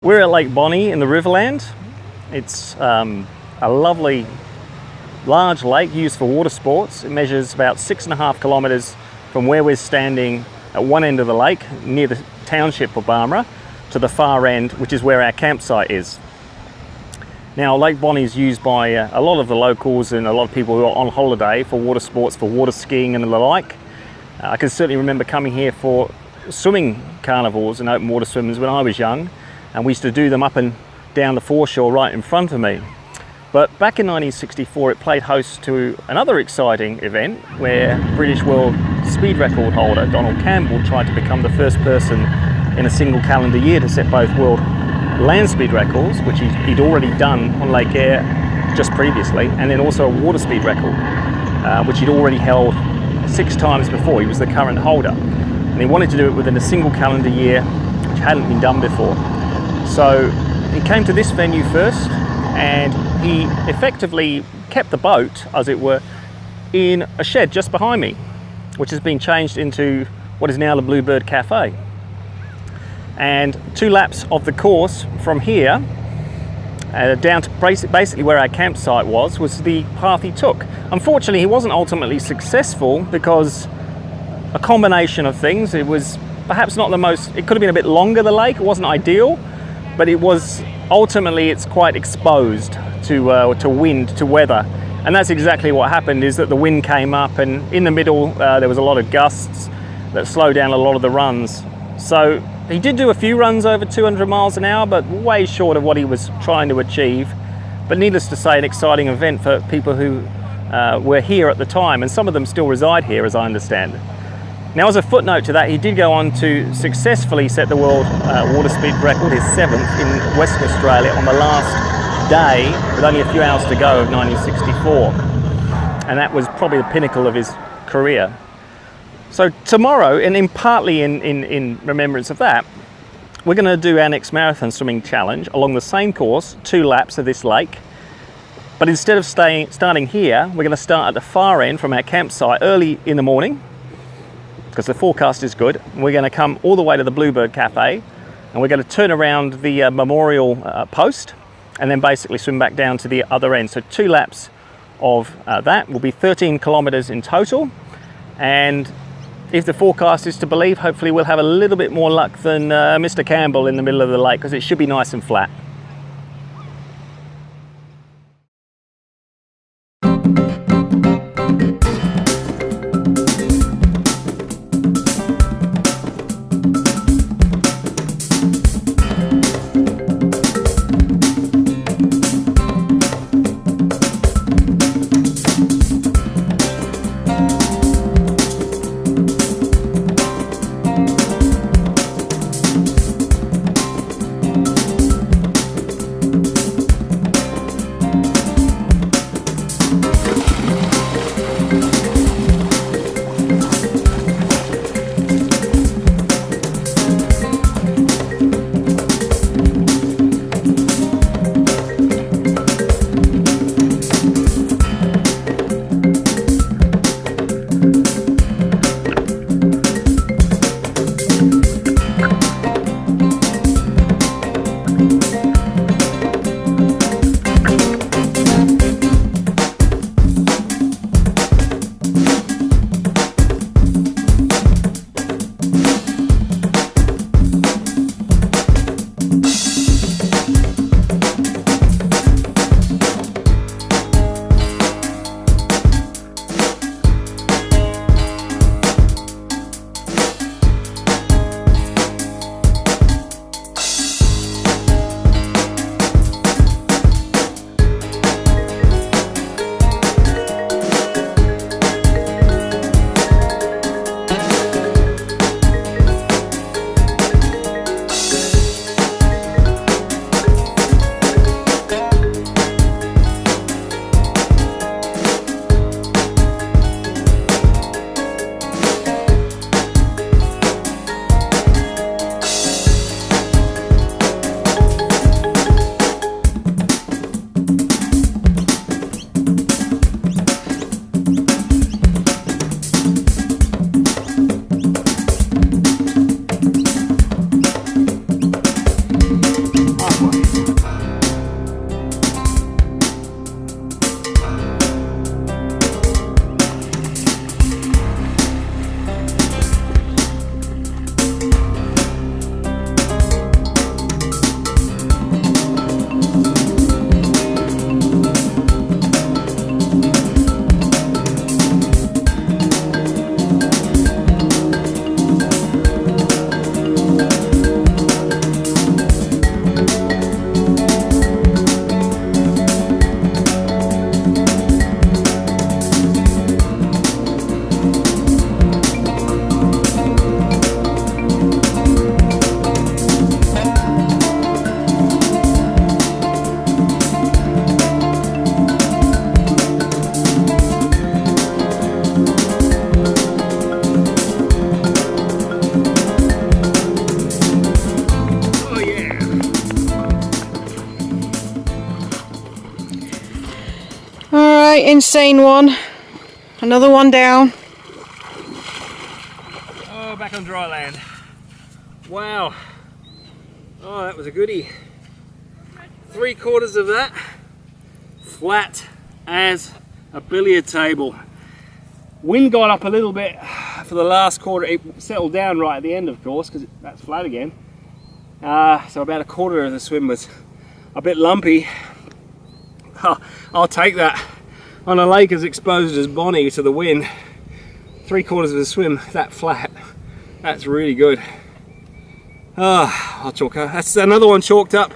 We're at Lake Bonney in the Riverland. It's a lovely large lake used for water sports. It measures about 6.5 kilometres from where we're standing at one end of the lake near the township of Barmera to the far end, which is where our campsite is. Now, Lake Bonney is used by a lot of the locals and a lot of people who are on holiday for water sports, for water skiing and the like. I can certainly remember coming here for swimming carnivals and open water swims when I was young, and we used to do them up and down the foreshore right in front of me. But back in 1964 it played host to another exciting event where British world speed record holder Donald Campbell tried to become the first person in a single calendar year to set both world land speed records, which he'd already done on Lake Eyre just previously, and then also a water speed record, which he'd already held 6 times before. He was the current holder, and he wanted to do it within a single calendar year, which hadn't been done before. So he came to this venue first, and he effectively kept the boat, as it were, in a shed just behind me, which has been changed into what is now the Bluebird Cafe. And 2 laps of the course from here down to basically where our campsite was the path he took. Unfortunately, he wasn't ultimately successful because a combination of things. It was perhaps not the most, it could have been a bit longer, the lake, it wasn't ideal, but it was ultimately, it's quite exposed to wind, to weather. And that's exactly what happened, is that the wind came up, and in the middle there was a lot of gusts that slowed down a lot of the runs. So he did do a few runs over 200 miles an hour, but way short of what he was trying to achieve. But needless to say, an exciting event for people who were here at the time, and some of them still reside here, as I understand. Now, as a footnote to that, he did go on to successfully set the world water speed record, his 7th, in Western Australia on the last day, with only a few hours to go, of 1964. And that was probably the pinnacle of his career. So tomorrow, and partly in remembrance of that, we're going to do our next marathon swimming challenge along the same course, 2 laps of this lake. But instead of starting here, we're going to start at the far end from our campsite early in the morning, because the forecast is good. We're going to come all the way to the Bluebird Cafe, and we're going to turn around the memorial post, and then basically swim back down to the other end. So 2 laps of that will be 13 kilometres in total, and if the forecast is to believe, hopefully we'll have a little bit more luck than Mr. Campbell in the middle of the lake, because it should be nice and flat. Insane one. Another one down. Oh, back on dry land. Wow. Oh, that was a goodie. 3/4 of that. Flat as a billiard table. Wind got up a little bit for the last quarter. It settled down right at the end, of course, because that's flat again. So about 1/4 of the swim was a bit lumpy. Oh, I'll take that. On a lake as exposed as Bonney to the wind, 3/4 of the swim that flat, that's really good. I'll chalk her. That's another one chalked up.